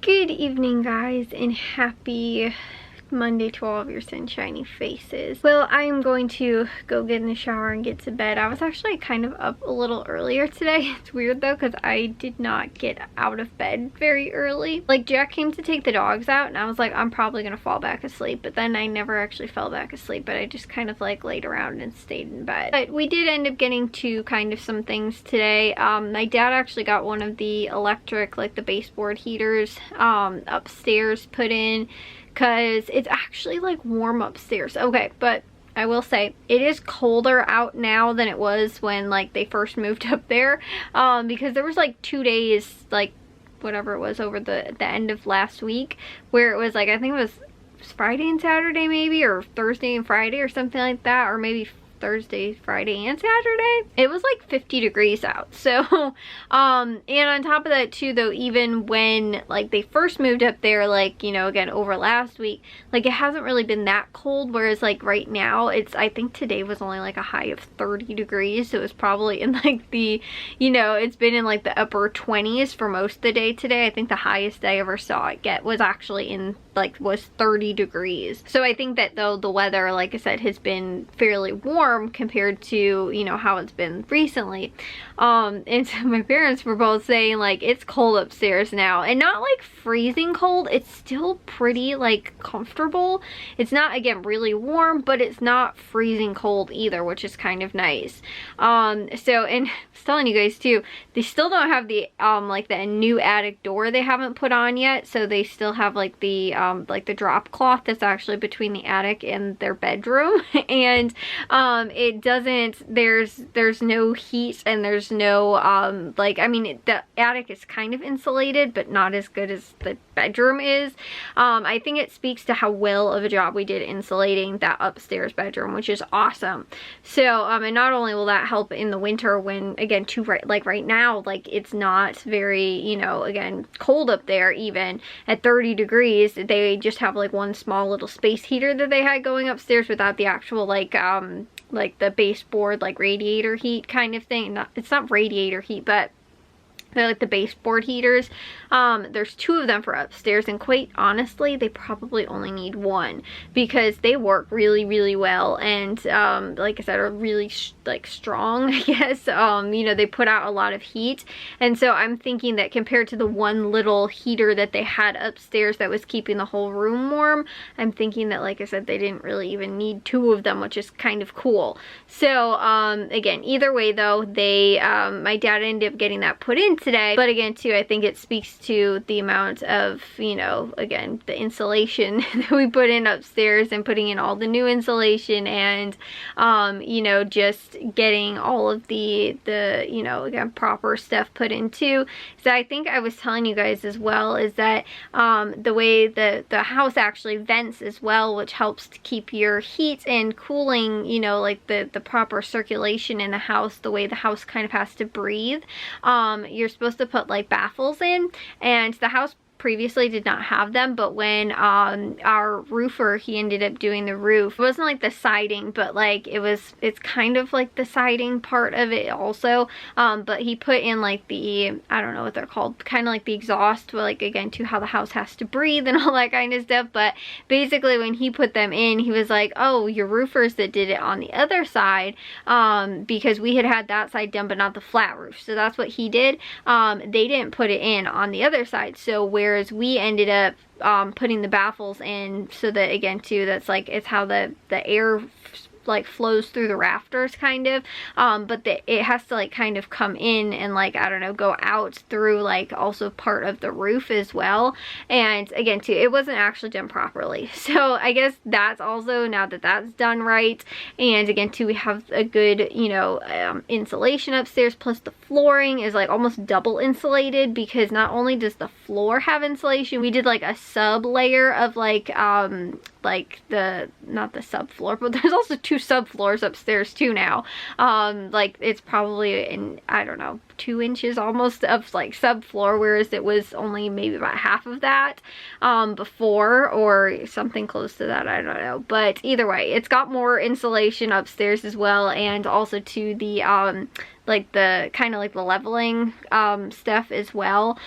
Good evening, guys, and happy Monday to all of your sunshiny faces. Well, I am going to go get in the shower and get to bed. I was actually kind of up a little earlier today. It's weird though, because I did not get out of bed very early. Like, Jack came to take the dogs out and I was like, I'm probably gonna fall back asleep, but then I never actually fell back asleep, but I just kind of like laid around and stayed in bed. But we did end up getting to kind of some things today. My dad actually got one of the electric, like the baseboard heaters upstairs put in, because it's actually like warm upstairs. Okay, but I will say it is colder out now than it was when like they first moved up there, because there was like 2 days, like whatever it was over the end of last week, where it was like, I think it was Friday and Saturday maybe, or Thursday and Friday or something like that, or maybe Thursday, Friday, and Saturday. It was like 50 degrees out. So and on top of that too though, even when like they first moved up there, like, you know, again over last week, like it hasn't really been that cold, whereas like right now it's, I think today was only like a high of 30 degrees, so it was probably in like the, you know, it's been in like the upper 20s for most of the day today. I think the highest I ever saw it get was actually in like was 30 degrees. So I think that though the weather, like I said, has been fairly warm compared to, you know, how it's been recently. And so my parents were both saying like it's cold upstairs now, and not like freezing cold, it's still pretty like comfortable. It's not, again, really warm, but it's not freezing cold either, which is kind of nice. So, and I was telling you guys too, they still don't have the like the new attic door they haven't put on yet, so they still have like the drop cloth that's actually between the attic and their bedroom. And it doesn't, there's no heat, and there's no like, I mean, the attic is kind of insulated, but not as good as the bedroom is. I think it speaks to how well of a job we did insulating that upstairs bedroom, which is awesome. So and not only will that help in the winter when, again, right now, like it's not very, you know, again, cold up there. Even at 30 degrees, they just have like one small little space heater that they had going upstairs without the actual like the baseboard, like radiator heat kind of thing. It's not radiator heat, but they're like the baseboard heaters. There's 2 of them for upstairs, and quite honestly, they probably only need 1, because they work really, really well, and like I said, are really like strong, I guess. You know, they put out a lot of heat, and so I'm thinking that compared to the one little heater that they had upstairs that was keeping the whole room warm, I'm thinking that, like I said, they didn't really even need 2 of them, which is kind of cool. So again, either way though, they my dad ended up getting that put in today. But again too, I think it speaks to the amount of, you know, again, the insulation that we put in upstairs, and putting in all the new insulation, and you know, just getting all of the you know, again, proper stuff put in too. So I think I was telling you guys as well, is that the way the house actually vents as well, which helps to keep your heat and cooling, you know, like the proper circulation in the house, the way the house kind of has to breathe. You're supposed to put like baffles in, and the house previously did not have them, but when our roofer, he ended up doing the roof, it wasn't like the siding, but like it's kind of like the siding part of it also, but he put in like the, I don't know what they're called, kind of like the exhaust, like, again, to how the house has to breathe and all that kind of stuff. But basically when he put them in, he was like, oh, your roofers that did it on the other side, because we had that side done but not the flat roof, so that's what he did. They didn't put it in on the other side, so whereas we ended up putting the baffles in, so that, again too, that's like, it's how the air like flows through the rafters kind of, but it has to like kind of come in and, like, I don't know, go out through like also part of the roof as well. And again too, it wasn't actually done properly, so I guess that's also, now that that's done right, and again too, we have a good, you know, insulation upstairs, plus the flooring is like almost double insulated, because not only does the floor have insulation, we did like a sub layer of like like not the subfloor, but there's also 2 subfloors upstairs too now. Like it's probably in, I don't know, 2 inches almost of like subfloor, whereas it was only maybe about half of that before, or something close to that, I don't know. But either way, it's got more insulation upstairs as well, and also to the like the kind of like the leveling stuff as well,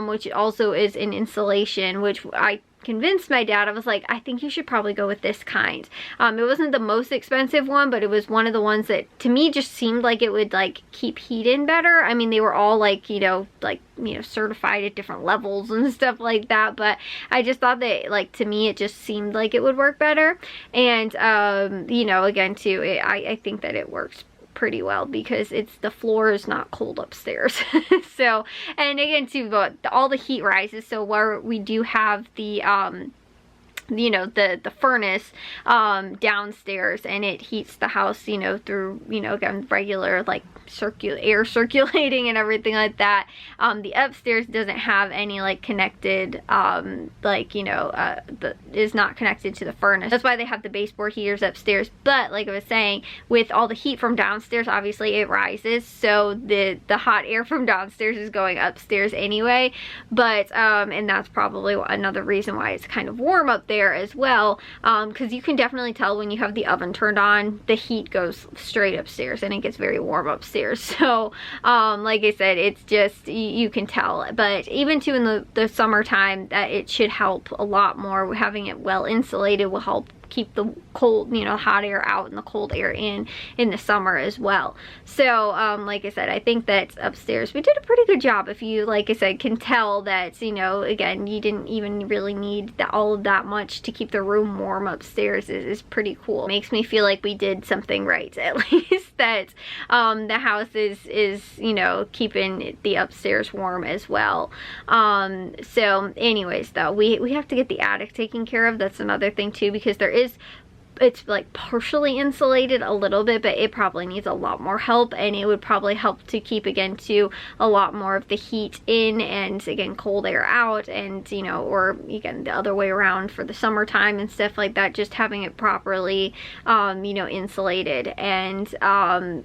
which also is an insulation, which I convinced my dad. I was like, I think you should probably go with this kind. It wasn't the most expensive one, but it was one of the ones that to me just seemed like it would like keep heat in better. I mean, they were all like, you know, certified at different levels and stuff like that, but I just thought that, like, to me it just seemed like it would work better. And you know, again too, I think that it works pretty well because the floor is not cold upstairs. So, and again too, all the heat rises, so where we do have the you know, the furnace downstairs, and it heats the house, you know, through, you know, again, regular like air circulating and everything like that. The upstairs doesn't have any like connected like, you know, is not connected to the furnace. That's why they have the baseboard heaters upstairs. But like I was saying, with all the heat from downstairs, obviously it rises, so the hot air from downstairs is going upstairs anyway. But and that's probably another reason why it's kind of warm up there as well, because you can definitely tell when you have the oven turned on, the heat goes straight upstairs and it gets very warm upstairs. So like I said, it's just, you can tell. But even too in the summertime, that it should help a lot more. Having it well insulated will help keep the cold, you know, hot air out and the cold air in the summer as well. So like I said, I think that upstairs we did a pretty good job. If you, like I said, can tell that, you know, again, you didn't even really need all of that much to keep the room warm upstairs is pretty cool. Makes me feel like we did something right, at least that the house is, you know, keeping the upstairs warm as well. So anyways though, we have to get the attic taken care of. That's another thing too, because it's like partially insulated a little bit, but it probably needs a lot more help, and it would probably help to keep, again too, a lot more of the heat in and, again, cold air out, and, you know, or again the other way around for the summertime and stuff like that, just having it properly you know, insulated. And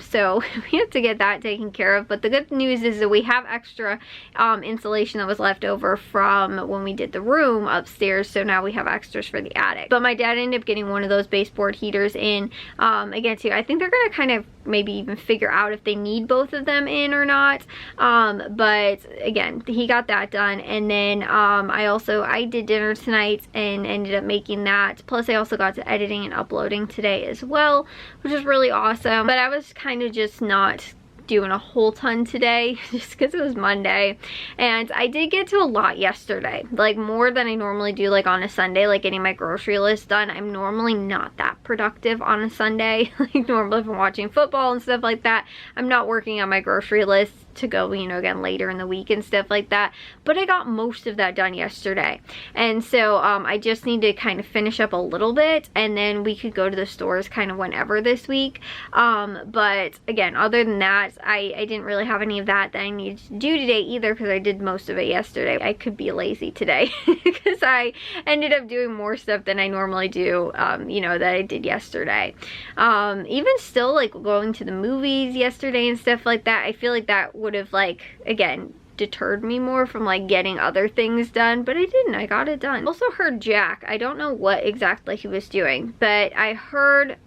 so we have to get that taken care of. But the good news is that we have extra insulation that was left over from when we did the room upstairs, so now we have extras for the attic. But my dad ended up getting one of those baseboard heaters in again too. I think they're gonna kind of maybe even figure out if they need both of them in or not, but again, he got that done. And then I did dinner tonight and ended up making that, plus I also got to editing and uploading today as well, which is really awesome. But I was kind of just not doing a whole ton today just because it was Monday, and I did get to a lot yesterday, like more than I normally do, like on a Sunday, like getting my grocery list done. I'm normally not that productive on a Sunday. Like normally if I'm watching football and stuff like that, I'm not working on my grocery list to go, you know, again later in the week and stuff like that. But I got most of that done yesterday, and so I just need to kind of finish up a little bit, and then we could go to the stores kind of whenever this week. But again, other than that, I didn't really have any of that I needed to do today either, because I did most of it yesterday. I could be lazy today because I ended up doing more stuff than I normally do, you know, that I did yesterday. Even still, like going to the movies yesterday and stuff like that, I feel like that would have, like, again, deterred me more from like getting other things done, but I didn't. I got it done. Also heard Jack, I don't know what exactly he was doing, but I heard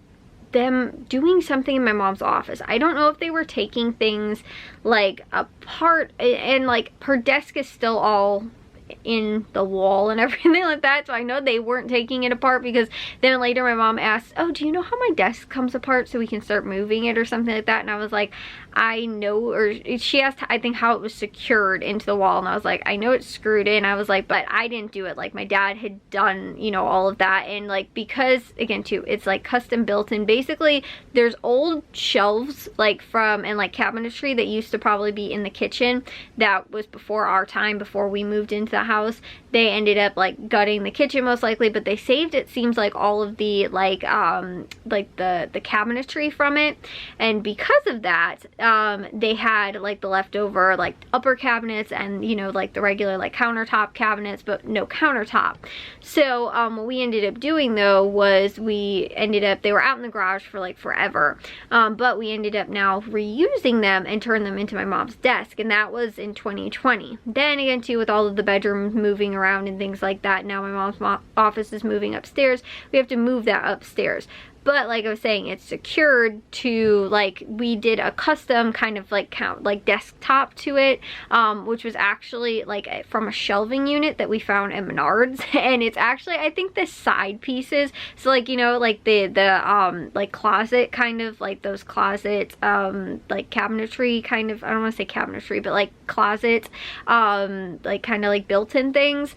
them doing something in my mom's office. I don't know if they were taking things like apart, and like her desk is still all in the wall and everything like that, so I know they weren't taking it apart, because then later my mom asked, oh, do you know how my desk comes apart so we can start moving it or something like that? And I was like, I know, or she asked, I think, how it was secured into the wall, and I was like, I know it's screwed in. I was like, but I didn't do it. Like my dad had done, you know, all of that. And like, because again too, it's like custom built, and basically there's old shelves like from, and like cabinetry that used to probably be in the kitchen that was before our time, before we moved into that house, they ended up like gutting the kitchen most likely, but they saved, it seems like, all of the like the cabinetry from it. And because of that, they had like the leftover like upper cabinets and, you know, like the regular like countertop cabinets, but no countertop. So what we ended up doing though was they were out in the garage for like forever, but we ended up now reusing them and turned them into my mom's desk, and that was in 2020. Then again too, with all of the bedrooms moving around and things like that, now my mom's office is moving upstairs. We have to move that upstairs. But like I was saying, it's secured to, like, we did a custom kind of like desktop to it, which was actually like from a shelving unit that we found at Menards. And it's actually, I think, the side pieces, so like, you know, like the like closet kind of, like those closet like cabinetry kind of, I don't want to say cabinetry, but like closets, like kind of like built-in things.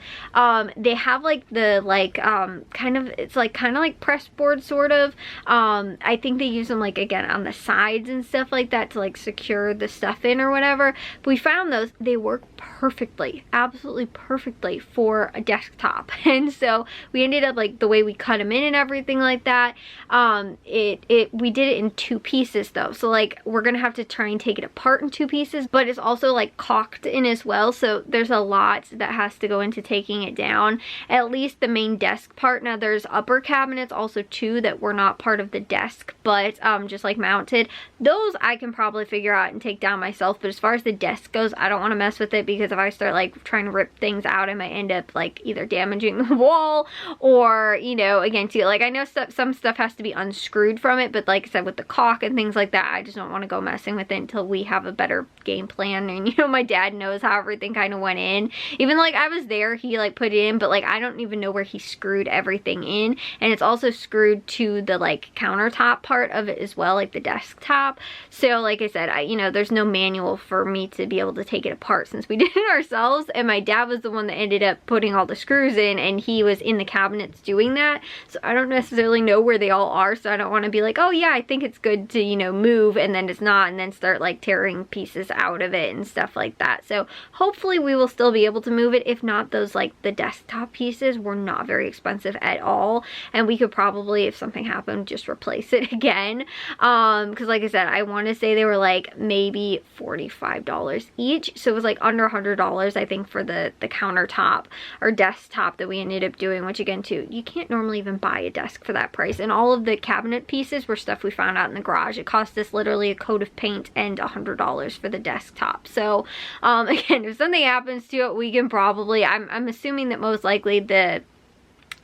They have like the like kind of, it's like kind of like press board sort of. I think they use them like, again, on the sides and stuff like that to like secure the stuff in or whatever. But we found those, they work perfectly, absolutely perfectly for a desktop. And so we ended up, like, the way we cut them in and everything like that, we did it in 2 pieces though. So like, we're gonna have to try and take it apart in 2 pieces, but it's also like caulked in as well. So there's a lot that has to go into taking it down, at least the main desk part. Now there's upper cabinets also too that were not part of the desk, but just like mounted. Those I can probably figure out and take down myself, but as far as the desk goes, I don't want to mess with it, because if I start like trying to rip things out, I might end up like either damaging the wall or, you know, again too, like, I know some stuff has to be unscrewed from it, but like I said, with the caulk and things like that, I just don't want to go messing with it until we have a better game plan. And, you know, my dad knows how everything kind of went in. Even like I was there, he like put it in, but like I don't even know where he screwed everything in. And it's also screwed to the like countertop part of it as well, like the desktop. So like I said, you know, there's no manual for me to be able to take it apart since we did it ourselves, and my dad was the one that ended up putting all the screws in, and he was in the cabinets doing that. So I don't necessarily know where they all are, so I don't want to be like, oh yeah, I think it's good to, you know, move, and then it's not, and then start like tearing pieces out of it and stuff like that. So hopefully we will still be able to move it. If not, those like the desktop pieces were not very expensive at all, and we could probably, if something happened, just replace it again, because like I said, I want to say they were like maybe $45 each, so it was like under $100 I think for the countertop or desktop that we ended up doing, which again too, you can't normally even buy a desk for that price. And all of the cabinet pieces were stuff we found out in the garage. It cost us literally a coat of paint and $100 for the desktop. So again, if something happens to it, we can probably, I'm assuming that most likely the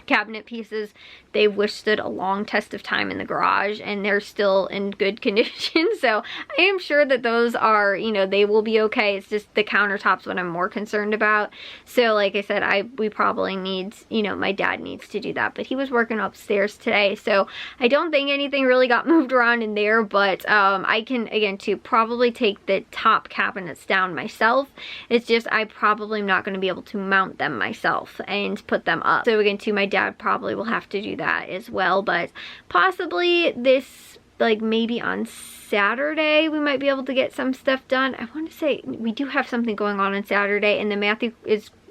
cabinet pieces, they withstood a long test of time in the garage and they're still in good condition. So I am sure that those are, you know, they will be okay. It's just the countertops what I'm more concerned about. So like I said, we probably need, you know, my dad needs to do that, but he was working upstairs today, so I don't think anything really got moved around in there. But I can, again too, probably take the top cabinets down myself. It's just I probably am not going to be able to mount them myself and put them up. So again too, my dad probably will have to do that as well, but possibly this, like maybe on Saturday we might be able to get some stuff done. I want to say we do have something going on Saturday, and then Matthew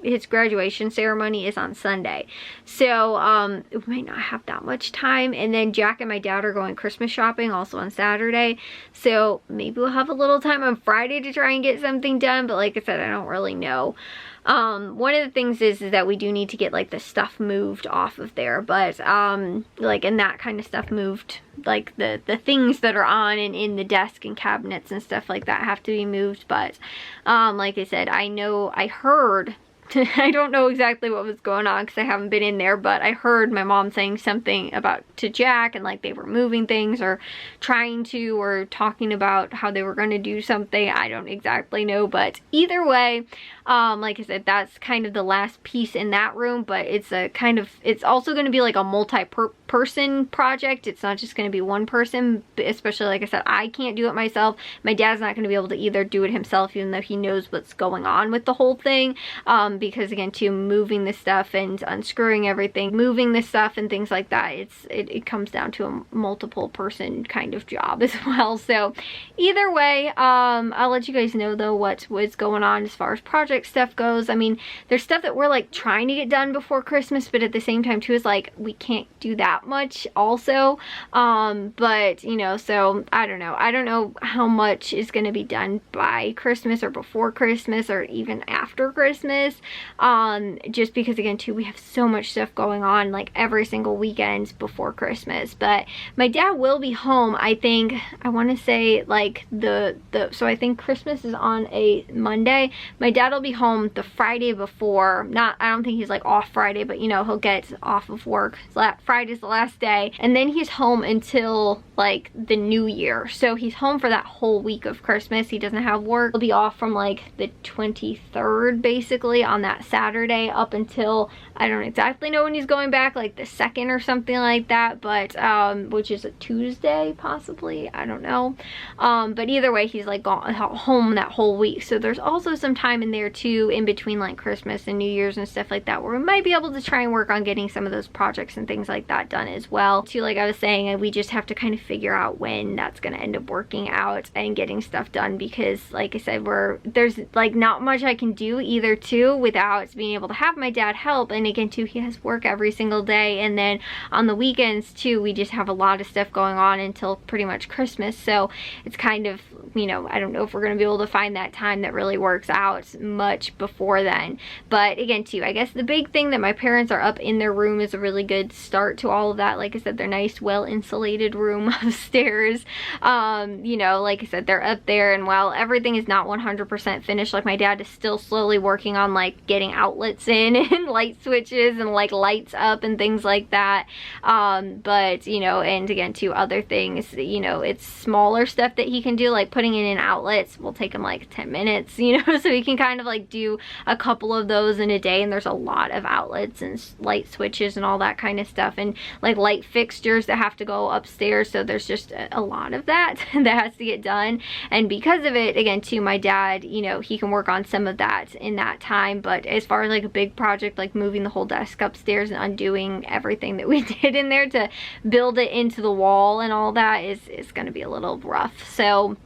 his graduation ceremony is on Sunday, so we might not have that much time. And then Jack and my dad are going Christmas shopping also on Saturday, so maybe we'll have a little time on Friday to try and get something done. But like I said, I don't really know. One of the things is that we do need to get like the stuff moved off of there, but like, and that kind of stuff moved, like the things that are on and in the desk and cabinets and stuff like that have to be moved. But like I said, I heard I don't know exactly what was going on because I haven't been in there, but I heard my mom saying something about to Jack, and like they were moving things or trying to, or talking about how they were going to do something. I don't exactly know, but either way, like I said, that's kind of the last piece in that room. But it's a kind of, it's also going to be like a multi-person project. It's not just going to be one person, especially like I said, I can't do it myself. My dad's not going to be able to either do it himself, even though he knows what's going on with the whole thing, because again too, moving the stuff and unscrewing everything, moving the stuff and things like that, it comes down to a multiple person kind of job as well. So either way, I'll let you guys know though what's going on as far as project stuff goes. I mean, there's stuff that we're like trying to get done before Christmas, but at the same time too, it's like we can't do that much also. But you know, so I don't know how much is going to be done by Christmas or before Christmas or even after Christmas, just because again too, we have so much stuff going on like every single weekend before Christmas. But my dad will be home, I think, I want to say like so I think Christmas is on a Monday. My dad will be home the Friday before. I don't think he's like off Friday, but you know, he'll get off of work. Friday's the last day, and then he's home until like the new year. So he's home for that whole week of Christmas. He doesn't have work. He'll be off from like the 23rd basically on that Saturday up until, I don't exactly know when he's going back, like the 2nd or something like that, but which is a Tuesday possibly, I don't know. But either way, he's like gone home that whole week. So there's also some time in there too, in between like Christmas and New Year's and stuff like that, where we might be able to try and work on getting some of those projects and things like that done as well too. Like I was saying, we just have to kind of figure out when that's going to end up working out and getting stuff done, because like I said, there's like not much I can do either too without being able to have my dad help. And again too, he has work every single day, and then on the weekends too, we just have a lot of stuff going on until pretty much Christmas. So it's kind of, you know, I don't know if we're going to be able to find that time that really works out much before then. But again too, I guess the big thing that my parents are up in their room is a really good start to all of that. Like I said, their nice well insulated room upstairs, you know, like I said, they're up there, and while everything is not 100% finished, like my dad is still slowly working on like getting outlets in and light switches and like lights up and things like that. But you know, and again too, other things, you know, it's smaller stuff that he can do, like putting it in outlets will take him like 10 minutes, you know, so he can kind of like do a couple of those in a day. And there's a lot of outlets and light switches and all that kind of stuff, and like light fixtures that have to go upstairs. So there's just a lot of that that has to get done. And because of it, again too, my dad, you know, he can work on some of that in that time. But as far as like a big project, like moving the whole desk upstairs and undoing everything that we did in there to build it into the wall and all that, is going to be a little rough. So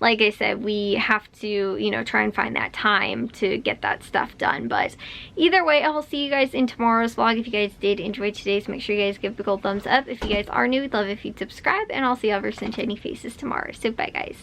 like I said, we have to, you know, try and find that time to get that stuff done. But either way, I'll see you guys in tomorrow's vlog. If you guys did enjoy today's, make sure you guys give the gold thumbs up. If you guys are new, we'd love if you'd subscribe, and I'll see you over sunshiny faces tomorrow. So bye guys.